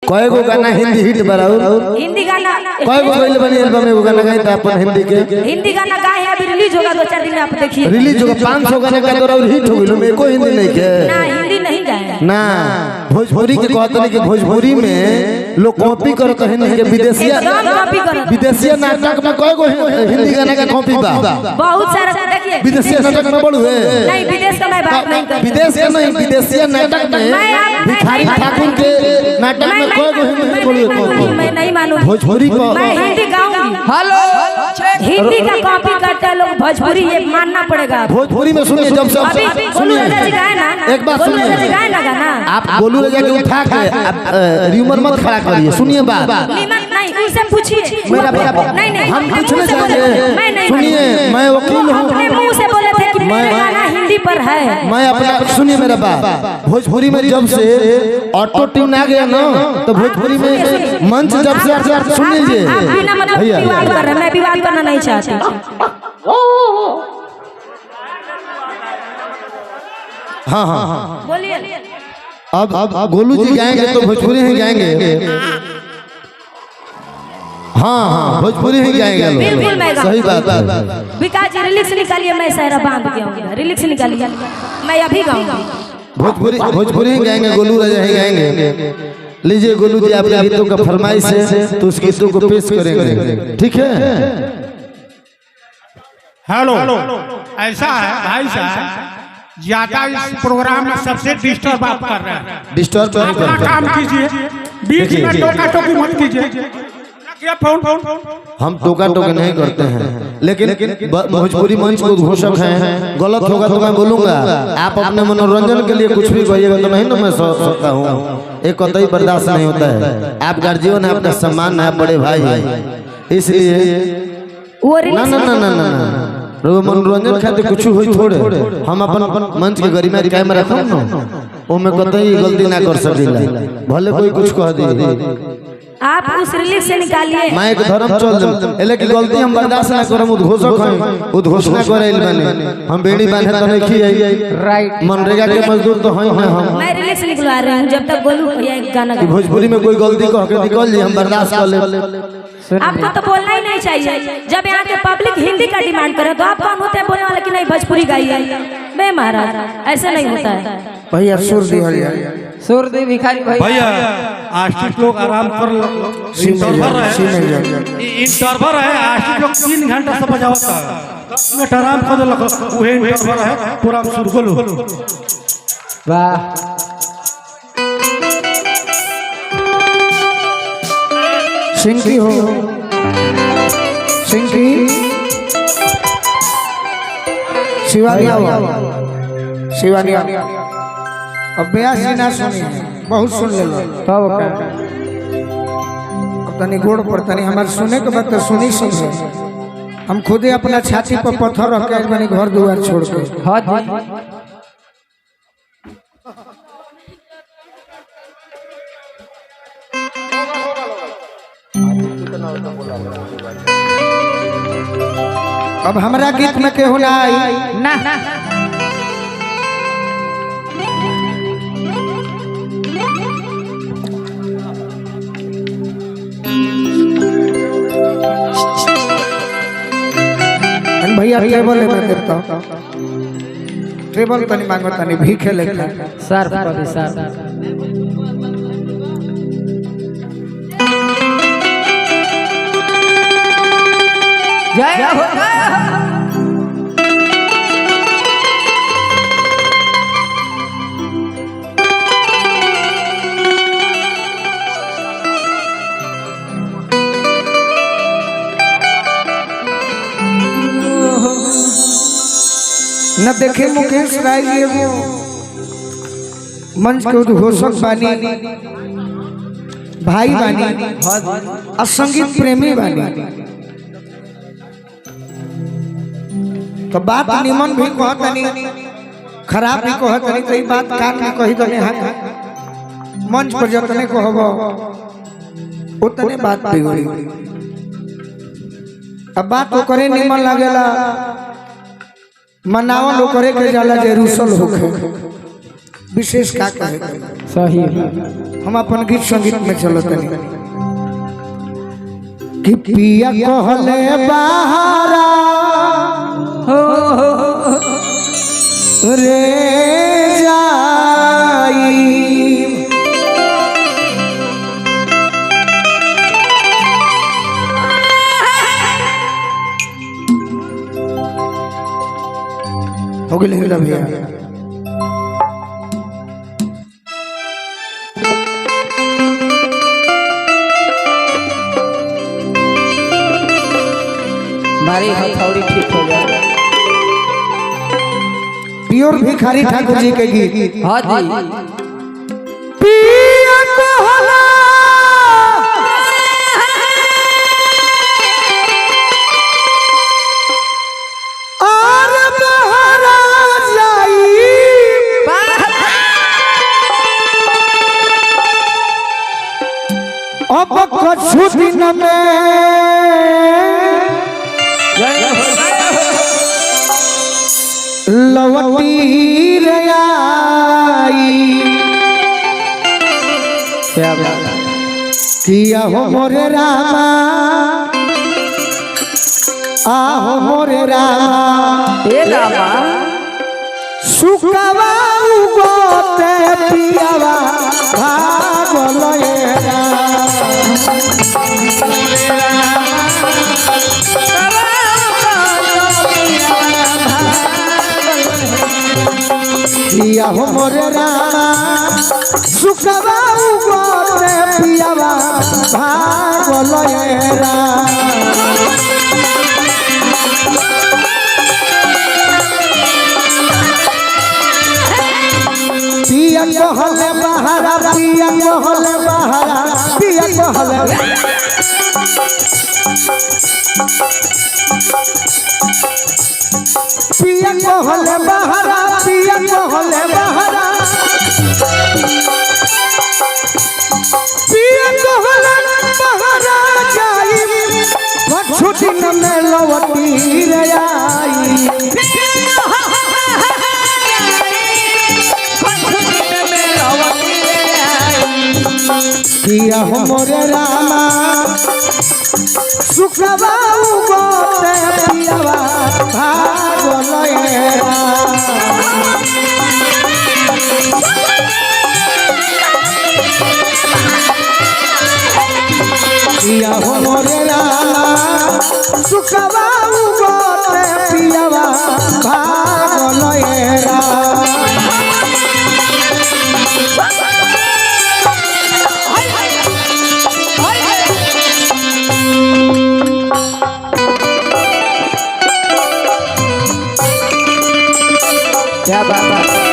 कय गो गाना हिंदी हिट बराबर हिंदी गाना कय गो गइल बनी एल्बम में गाना गाई त अपन हिंदी के हिंदी गाना गाए हैं अभी रिलीज होगा 2-4 दिन में आप देखिए रिलीज होगा 500 गाना का दौर हिट हो गइल में कोई हिंदी नहीं के ना हिंदी नहीं गाए ना भोजपुरी के कहत नहीं कि भोजपुरी में लोग कॉपी करत हिंदी के विदेशिया कॉपी करत विदेशिया नाटक में कय गो हिंदी गाना का कॉपी बा बहुत सारा देखिए विदेशिया नाटक में बड़ू है नहीं विदेश का मैं बात नहीं कर विदेश का नहीं विदेशिया नाटक में भिखारी ठाकुर के नाटक में कय गो हिंदी बोलिए मैं नहीं मानूंगी भोजपुरी को मैं हिंदी गाऊंगी हेलो हिंदी का कॉपी करते हैं लोग भोजपुरी ये मानना पड़ेगा भोजपुरी में सुनिए जब सब गोलू राजा जी गाए ना एक बात सुनिए गोलू राजा जी गाए ना गाना आप गोलू राजा के उठा के र्यूमर मत खड़ा करिए सुनिए बात नहीं उनसे पूछिए मेरा नहीं नहीं हम पूछना चाहते मैं नहीं सुनिए मैं वकील हूँ अपने मुंह से बोले थे कि मेरा गाना हिंदी पर है मैं अपना सुनिए मेरा बात भोजपुरी में जब से ऑटो ट्यून आ गया ना तो भोजपुरी में मंच जब से सुन लीजिए बिना मतलब विवाद कर रहे मैं विवाद करना नहीं चाहती हाँ हाँ बोलिए अब गोलू जी गाएंगे तो भोजपुरी ही गाएंगे हाँ हाँ भोजपुरी ही गाएंगे बिल्कुल मैं सही बात विकास जी रिलिक्स निकालिए मैं सहरा बांध के आऊंगा रिलिक्स निकालिए मैं अभी गाऊंगी भोजपुरी ही गाएंगे गोलू राजा ही गाएंगे लीजिए गोलू जी आपके गीतों का फरमाइश है तो उस गीतों को पेश करेंगे ठीक है हेलो ऐसा है भाई साहब ज्यादा इस प्रोग्राम में सबसे डिस्टर्ब आप कर रहे हैं डिस्टर्ब अपना काम कीजिए बीच में टोका टोकी मत कीजिए हम टोका टोके नहीं करते हैं लेकिन भोजपुरी मंच को उद्घोषक हैं गलत होगा तो मैं बोलूंगा आप अपने मनोरंजन के लिए कुछ भी कहिएगा तो नहीं ना मैं सकता हूँ एक कतई बर्दाश्त नहीं होता है आप गार्जियन है आपका सम्मान है बड़े भाई इसलिए ना ना ना ना ना मनोरंजन खाते कुछ हुई थोड़े हम अपन मंच के गरिमा कायम रखम ना ओमे कतई गलती ना कर सकीला भले कोई कुछ कह दे आप उस रिलीज से निकालिए मैं एक धर्म चल लेकिन गलती हम बर्दाश्त ना करम उद्घोषक हैं उद्घोषणा करे बने हम बेड़ी बांधे तो नहीं की राइट मनरेगा के मजदूर तो हैं हम मैं रिलीज निकलवा रही हूं जब तक गोलू भैया गाना भोजपुरी में कोई गलती कह के निकल जी हम बर्दाश्त कर ले आपको तो बोलना ही नहीं चाहिए जब यहाँ के पब्लिक हिंदी का डिमांड करे तो आप कौन होते हैं बोलने वाले कि नहीं भोजपुरी गाइए मैं महाराज ऐसा नहीं होता है भैया सुर दी सुर दे भिखारी भैया आशिक लोग आराम कर इंटरवल है आशिक लोग 3 घंटा से बजावता है 10 मिनट आराम कर देलक उहे इंटरवल है पूरा शुरू करो वाह सिंकी हो सिंकी शिवानिया शिवानिया अब ब्यास जी ना सुनी बहुत सुन ले तब का अब तनी गोड़ पर तनी हमारे सुने के बाद तो सुनी सुन हम खुदे अपना छाती पर पत्थर रख के बनी घर दुआर छोड़ के हां अब हमरा गीत में केहू ना आई ना भैया टेबल में देता टेबल तनी मांगो तनी भीखे लेके सर पर सर जय हो न देखे मुकेश राय जी वो मंच के उद्घोषक बानी भाई बानी और संगीत प्रेमी बानी तो बात निमन भी कहतनी खराब भी कहतनी तो बात कान में कही दने मंच पर जतने कहब उतने बात बिगड़ी अब बात तो करे निमन लागेला मनावल करे के जाला जे रुसल होखे विशेष का कहे सही हम अपन गीत संगीत में चलो तनी कि पिया कहले बहारा रे जाई हो गए भैया हमारी हथौड़ी ठीक हो जाए। प्योर भिखारी ठाकुर जी के गीत। हाँ जी पिया कहला और बहरा जाई अब कुछ दिन में लवटी रे आई क्या बात है। किया हो मोरे रामा आहो मोरे रामा ए रामा सुखवा उगोते पियावा भागल ए पिया हो मोरे रामा सुखवा उगोते पियावा भागल ए पिया कहले बहारा पिया कहले बहारा पिया कहले पिया कहले बहारा पिया कहले बहारा पिया कहले बहारा जाई कुछ दिन में लौटी रे आई किया हो मोरे रामा सुखवा उगोते पियावा भागल ए किया हो मोरे रामा सुखवा उगोते पियावा भागल ए क्या बात है।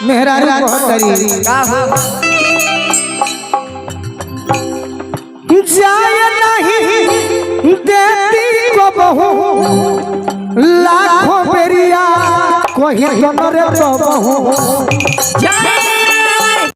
मेहरारू कहतरी जाय नहीं देती को बहु लाखों बेरिया कोही तमरे तो बहु जाए